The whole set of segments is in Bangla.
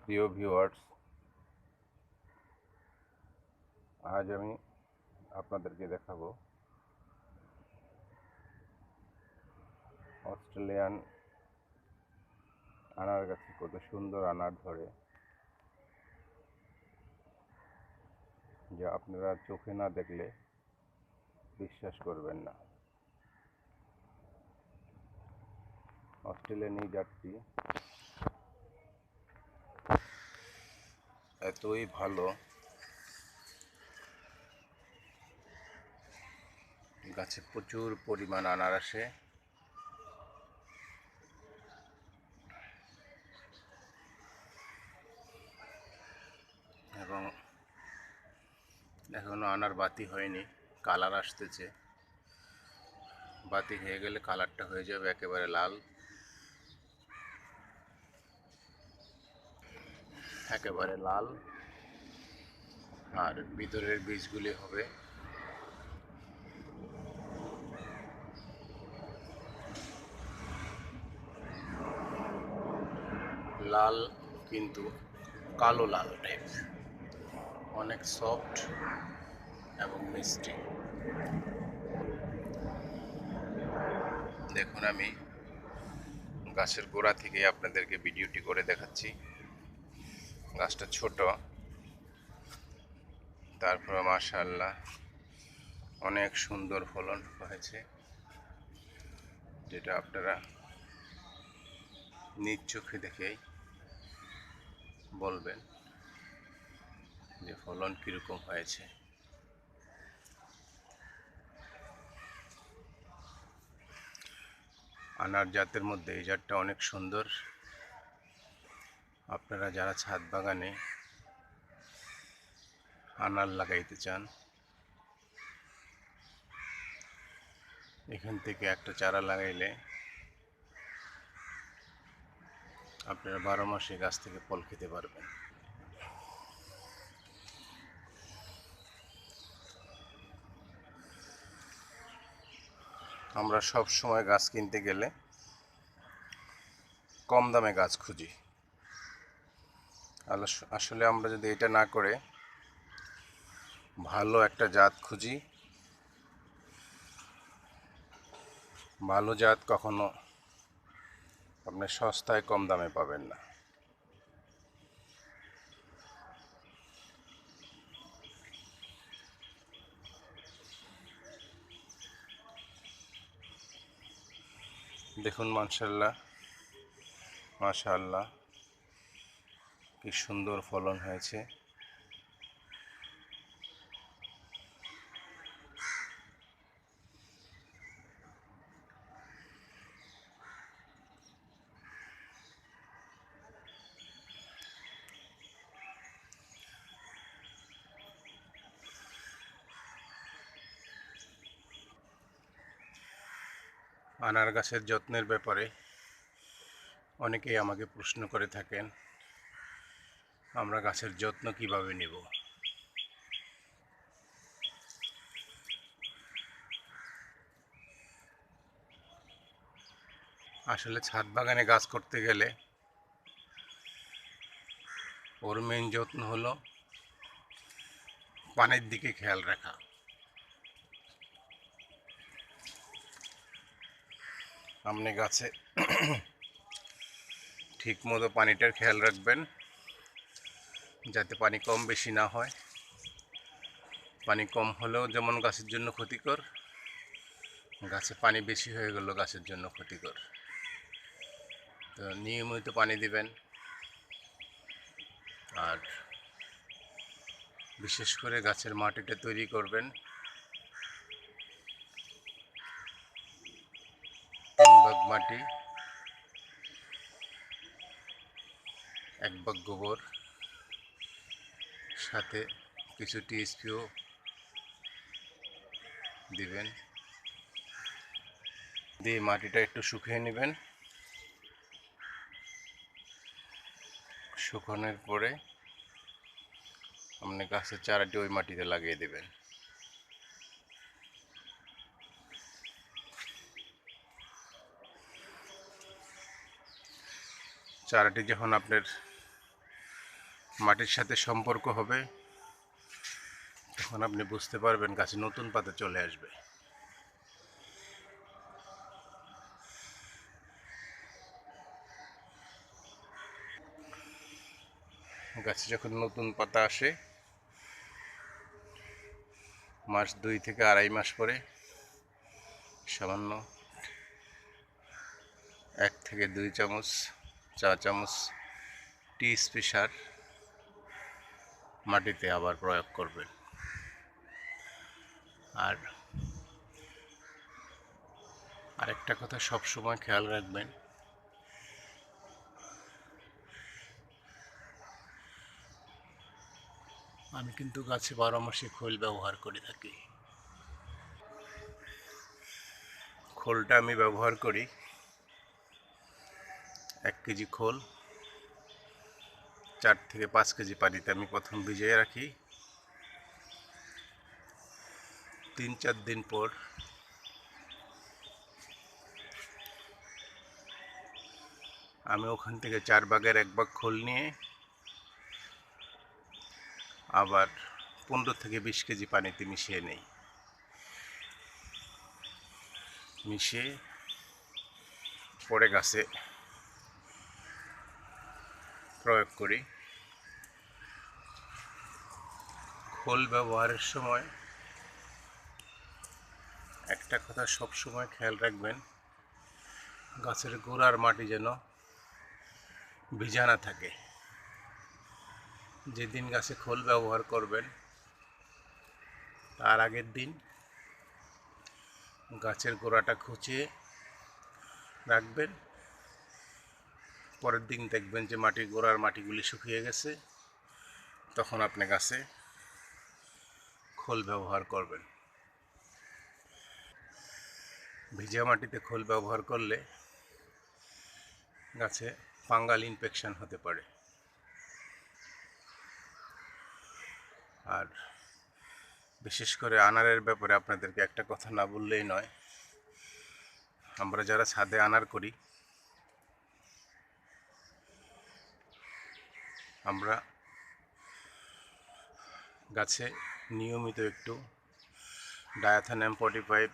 প্রিয় ভিউয়ার্স, আজ আমি আপনাদেরকে দেখাবো অস্ট্রেলিয়ান আনার গাছে কত সুন্দর আনার ধরে, যা আপনারা চোখে না দেখলে বিশ্বাস করবেন না। অস্ট্রেলিয়ান এই জাতটি এতই ভালো, গাছে প্রচুর পরিমাণ আনার আসে এবং এখনো আনার বাতি হয়নি, কালার আসতেছে। বাতি হয়ে গেলে কালারটা হয়ে যাবে একেবারে লাল, একেবারে লাল। আর ভিতরের বীজগুলি হবে লাল, কিন্তু কালো লাল টাইপ, অনেক সফট এবং মিষ্টি। দেখুন, আমি গাছের গোড়া থেকে আপনাদেরকে ভিডিওটি করে দেখাচ্ছি। গাছটা ছোট, তারপরে মাশাআল্লাহ অনেক সুন্দর ফলন হয়েছে, যেটা আপনারা নিজ চোখে দেখেই বলবেন যে ফলন কীরকম হয়েছে। আনার জাতের মধ্যে এই জাতটা অনেক সুন্দর। আপনারা যারা ছাদ বাগানে আনার লাগাইতে চান, এখান থেকে একটা চারা লাগাইলে আপনারা 12 মাসে গাছ থেকে ফল খেতে পারবেন। আমরা সব সময় গাছ কিনতে গেলে কম দামে গাছ খুঁজি। আসলে আমরা যদি এটা না করে ভালো একটা জাত খুঁজি, ভালো জাত কখনো আপনি সস্তায় কম দামে পাবেন না। দেখুন, মাশাআল্লাহ মাশাআল্লাহ কি সুন্দর ফলন হয়েছে। আনার গাছের যত্নের ব্যাপারে অনেকেই আমাকে প্রশ্ন করে থাকেন, আমরা গাছের যত্ন কিভাবে নেব। আসলে ছাদ বাগানে গাছ করতে গেলে ওর মেন যত্ন হলো পানির দিকে খেয়াল রাখা। আপনি গাছে ঠিক মতো পানিটার খেয়াল রাখবেন, যাতে পানি কম বেশি না হয়। পানি কম হলেও যেমন গাছের জন্য ক্ষতিকর, গাছে পানি বেশি হয়ে গেল গাছের জন্য ক্ষতিকর। তো নিয়মিত পানি দিবেন। আর বিশেষ করে গাছের মাটিটা তৈরি করবেন 3 ভাগ মাটি, 1 ভাগ গোবর, সাথে কিছু টিএসপিও দিবেন। দিয়ে মাটিটা একটু শুকিয়ে নেবেন। শুকানোর পরে আপনি গাছের চারাটি ওই মাটিতে লাগিয়ে দেবেন। চারাটি যখন আপনার মাটির সাথে সম্পর্ক হবে, তখন আপনি বুঝতে পারবেন গাছে নতুন পাতা চলে আসবে। গাছে যখন নতুন পাতা আসে মাস 2 থেকে 2.5 মাস পরে সামান্য 1 থেকে 2 চামচ চা চামচ টিএসপি সার মাটিতে আবার প্রয়োগ করবেন। আর আরেকটা কথা সবসময় খেয়াল রাখবেন, আমি কিন্তু গাছে 12 মাসে খোল ব্যবহার করে থাকি। খোলটা আমি ব্যবহার করি 1 কেজি খোল 4 থেকে 5 কেজি পানিতে আমি প্রথম ভিজিয়ে রাখি। 3-4 দিন পর আমি ওখান থেকে 4 ভাগের 1 ভাগ খোল নিয়ে আবার 15 থেকে 20 কেজি পানিতে মিশিয়ে নেই। মিশিয়ে পরে গাছে প্রয়োগ করি। খোল ব্যবহারের সময় একটা কথা সব সময় খেয়াল রাখবেন, গাছের গোড়ার মাটি যেন ভিজা না থাকে। যেদিন গাছে খোল ব্যবহার করবেন তার আগের দিন গাছের গোড়াটা খুঁচিয়ে রাখবেন। পরের দিন দেখবেন যে মাটির গোড়ার মাটিগুলি শুকিয়ে গেছে, তখন আপনি গাছে খোল ব্যবহার করবেন। ভিজা মাটিতে খোল ব্যবহার করলে গাছে ফাঙ্গাল ইনফেকশন হতে পারে। আর বিশেষ করে আনারের ব্যাপারে আপনাদেরকে একটা কথা না বললেই নয়, আমরা যারা ছাদে আনার করি আমরা গাছে নিয়মিত একটু ডায়াথানাম 45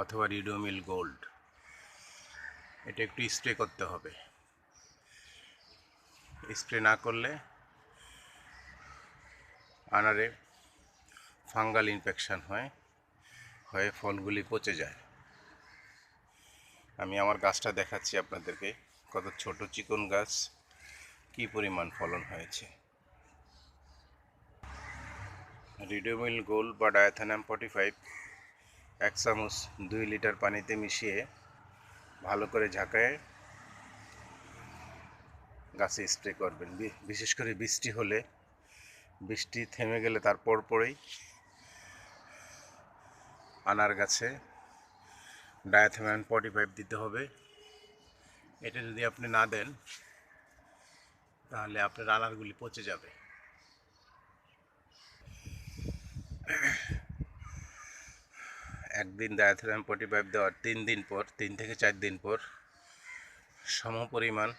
অথবা রিডোমিল গোল্ড এটা একটু স্প্রে করতে হবে। স্প্রে না করলে আনারে ফাঙ্গাল ইনফেকশন হয়ে ফলগুলি পচে যায়। আমি আমার গাছটা দেখাচ্ছি আপনাদেরকে, কত ছোট চিকন গাছ, কি পরিমাণ ফলন হয়েছে। রিডোমিল গোল্ড বা ডায়াথানাম 45 1 চামচ 2 লিটার পানিতে মিশিয়ে ভালো করে ঝাঁকায় গাছে স্প্রে করবেন। বিশেষ করে বৃষ্টি হলে, বৃষ্টি থেমে গেলে তারপর পরেই আনার গাছে ডায়াথানাম 45 দিতে হবে। এটা যদি আপনি না দেন তাহলে আপনার আনারগুলি পচে যাবে। একদিন ডায়াথানাম 45 দেওয়ার 3 দিন পর, 3 থেকে 4 দিন পর সমপরিমাণ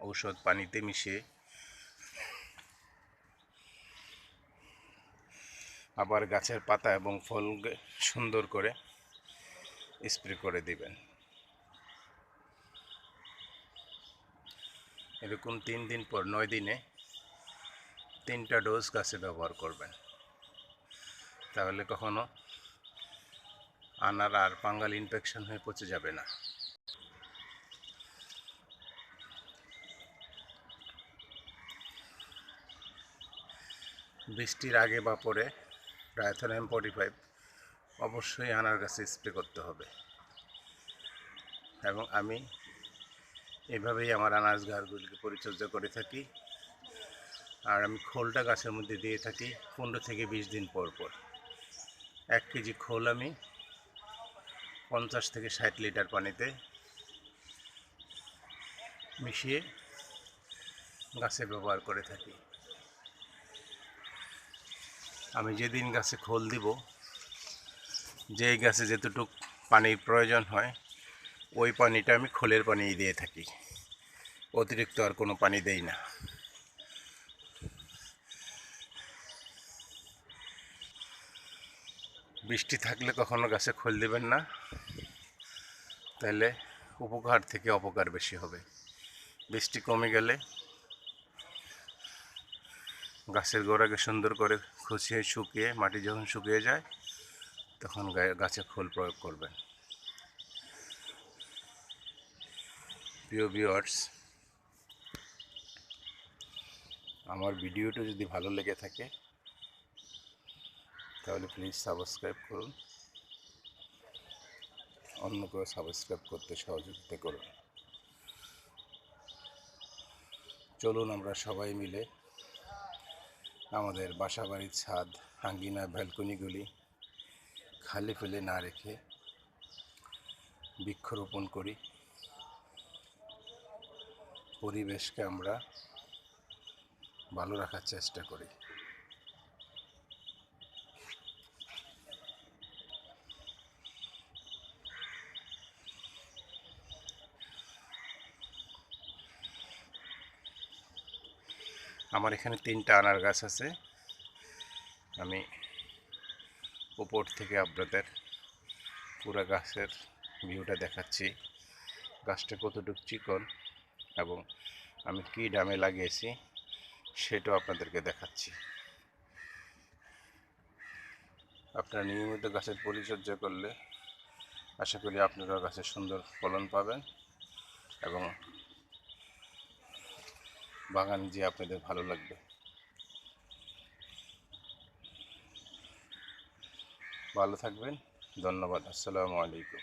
ঔষধ পানিতে মিশিয়ে আবার গাছের পাতা এবং ফল সুন্দর করে স্প্রে করে দিবেন। এরকম 3 দিন পর 9 দিনে 3টা ডোজ গাছে ব্যবহার করবেন, তাহলে কখনো আনার আর ফাঙ্গাল ইনফেকশন হয়ে পচে যাবে না। বৃষ্টির আগে বা পরে ডায়াথানাম 45 অবশ্যই আনার গাছে স্প্রে করতে হবে। এবং আমি এভাবেই আমার আনারস গাছগুলিকে পরিচর্যা করে থাকি। আর আমি খোলটা গাছের মধ্যে দিয়ে থাকি 15 থেকে 20 দিন পর পর। 1 কেজি খোল আমি 50 থেকে 60 লিটার পানিতে মিশিয়ে গাছে ব্যবহার করে থাকি। আমি যেদিন গাছে খোল দিব, যেই গাছে যেতটুক পানির প্রয়োজন হয় ওই পানিটা আমি খোলের পানি দিয়ে থাকি, অতিরিক্ত আর কোনো পানি দেই না। বৃষ্টি থাকলে কখনো গাছে খোল দেবেন না, তাহলে উপকার থেকে অপকার বেশি হবে। বৃষ্টি কমে গেলে গাছের গোড়াকে সুন্দর করে খুঁচিয়ে শুকিয়ে, মাটি যখন শুকিয়ে যায় তখন গাছে খোল প্রয়োগ করবেন। প্রিয় ভিউয়ার্স, আমার ভিডিওটা যদি ভালো লেগে থাকে তাহলে প্লিজ সাবস্ক্রাইব করুন, অন্যকেও সাবস্ক্রাইব করতে সহযোগিতা করুন। চলুন আমরা সবাই মিলে আমাদের বাসাবাড়ির ছাদ, আঙ্গিনা, ব্যালকনিগুলি খালি ফেলে না রেখে বৃক্ষরোপণ করি। পরিবেশকে আমরা ভালো রাখার চেষ্টা করি। আমার এখানে 3টা আনার গাছ আছে। আমি উপর থেকে আপনাদের পুরো গাছের ভিউটা দেখাচ্ছি, গাছটা কতটুকু চিকন এবং আমি কী ডামে লাগিয়েছি সেটাও আপনাদেরকে দেখাচ্ছি। আপনারা নিয়মিত গাছের পরিচর্যা করলে আশা করি আপনারা গাছের সুন্দর ফলন পাবেন এবং বাগান যে আপনাদের ভালো লাগবে। ভালো থাকবেন, ধন্যবাদ, আসসালামু আলাইকুম।